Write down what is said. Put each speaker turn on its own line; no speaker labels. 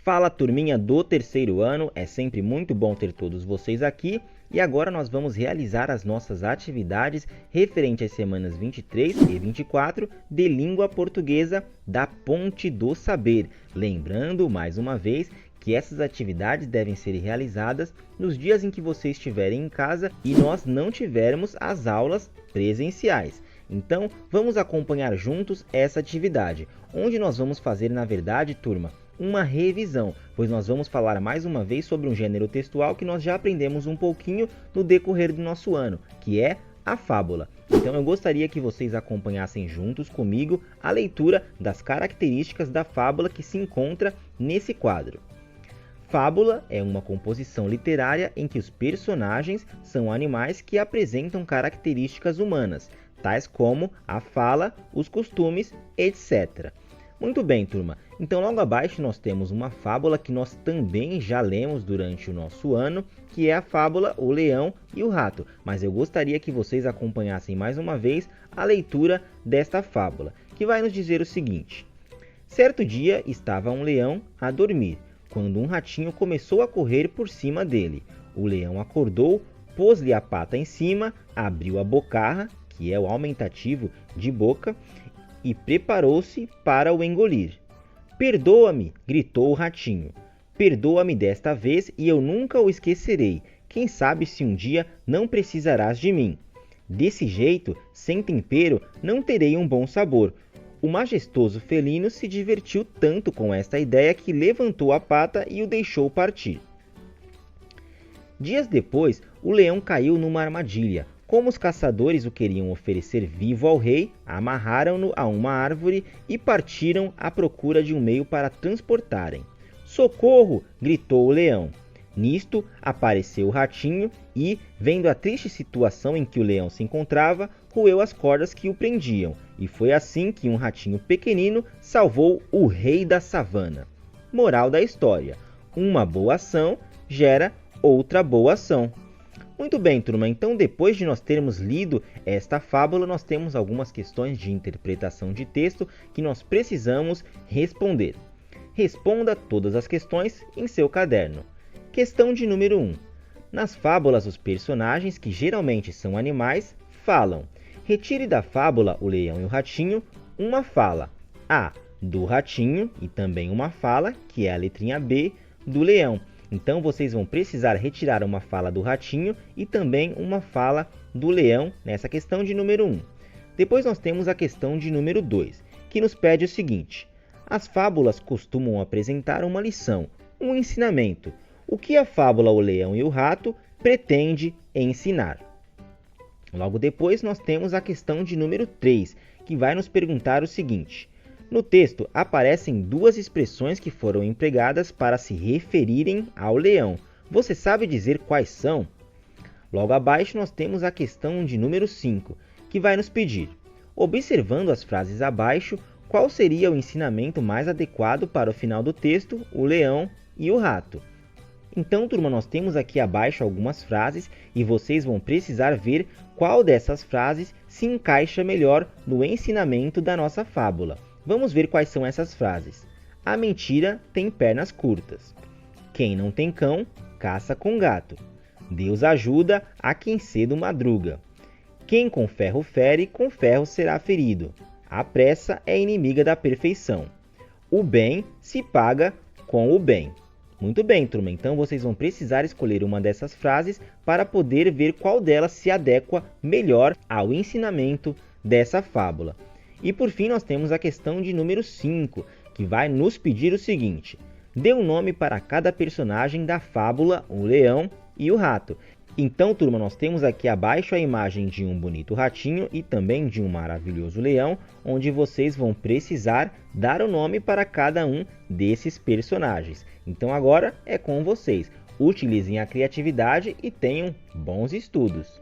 Fala, turminha do terceiro ano, é sempre muito bom ter todos vocês aqui e agora nós vamos realizar as nossas atividades referente às semanas 23 e 24 de língua portuguesa da Ponte do Saber. Lembrando, mais uma vez, que essas atividades devem ser realizadas nos dias em que você estiverem em casa e nós não tivermos as aulas presenciais. Então, vamos acompanhar juntos essa atividade, onde nós vamos fazer, na verdade, turma, uma revisão, pois nós vamos falar mais uma vez sobre um gênero textual que nós já aprendemos um pouquinho no decorrer do nosso ano, que é a fábula. Então eu gostaria que vocês acompanhassem juntos comigo a leitura das características da fábula que se encontra nesse quadro. Fábula é uma composição literária em que os personagens são animais que apresentam características humanas, tais como a fala, os costumes, etc. Muito bem, turma. Então, logo abaixo nós temos uma fábula que nós também já lemos durante o nosso ano, que é a fábula O Leão e o Rato. Mas eu gostaria que vocês acompanhassem mais uma vez a leitura desta fábula, que vai nos dizer o seguinte. Certo dia estava um leão a dormir, quando um ratinho começou a correr por cima dele. O leão acordou, pôs-lhe a pata em cima, abriu a bocarra, que é o aumentativo de boca, e preparou-se para o engolir. Perdoa-me, gritou o ratinho. Perdoa-me desta vez e eu nunca o esquecerei. Quem sabe se um dia não precisarás de mim. Desse jeito, sem tempero, não terei um bom sabor. O majestoso felino se divertiu tanto com esta ideia que levantou a pata e o deixou partir. Dias depois, o leão caiu numa armadilha. Como os caçadores o queriam oferecer vivo ao rei, amarraram-no a uma árvore e partiram à procura de um meio para transportarem. Socorro! Gritou o leão. Nisto apareceu o ratinho e, vendo a triste situação em que o leão se encontrava, roeu as cordas que o prendiam, e foi assim que um ratinho pequenino salvou o rei da savana. Moral da história: uma boa ação gera outra boa ação. Muito bem, turma, então depois de nós termos lido esta fábula, nós temos algumas questões de interpretação de texto que nós precisamos responder. Responda todas as questões em seu caderno. Questão de número 1. Nas fábulas, os personagens, que geralmente são animais, falam. Retire da fábula O Leão e o Ratinho uma fala A do ratinho e também uma fala, que é a letrinha B, do leão. Então, vocês vão precisar retirar uma fala do ratinho e também uma fala do leão nessa questão de número 1. Depois nós temos a questão de número 2, que nos pede o seguinte. As fábulas costumam apresentar uma lição, um ensinamento. O que a fábula O Leão e o Rato pretende ensinar? Logo depois nós temos a questão de número 3, que vai nos perguntar o seguinte. No texto aparecem duas expressões que foram empregadas para se referirem ao leão. Você sabe dizer quais são? Logo abaixo nós temos a questão de número 5, que vai nos pedir. Observando as frases abaixo, qual seria o ensinamento mais adequado para o final do texto, o leão e o rato? Então, turma, nós temos aqui abaixo algumas frases e vocês vão precisar ver qual dessas frases se encaixa melhor no ensinamento da nossa fábula. Vamos ver quais são essas frases. A mentira tem pernas curtas. Quem não tem cão, caça com gato. Deus ajuda a quem cedo madruga. Quem com ferro fere, com ferro será ferido. A pressa é inimiga da perfeição. O bem se paga com o bem. Muito bem, turma. Então vocês vão precisar escolher uma dessas frases para poder ver qual delas se adequa melhor ao ensinamento dessa fábula. E por fim nós temos a questão de número 5, que vai nos pedir o seguinte. Dê um nome para cada personagem da fábula O Leão e o Rato. Então, turma, nós temos aqui abaixo a imagem de um bonito ratinho e também de um maravilhoso leão, onde vocês vão precisar dar o nome para cada um desses personagens. Então agora é com vocês. Utilizem a criatividade e tenham bons estudos.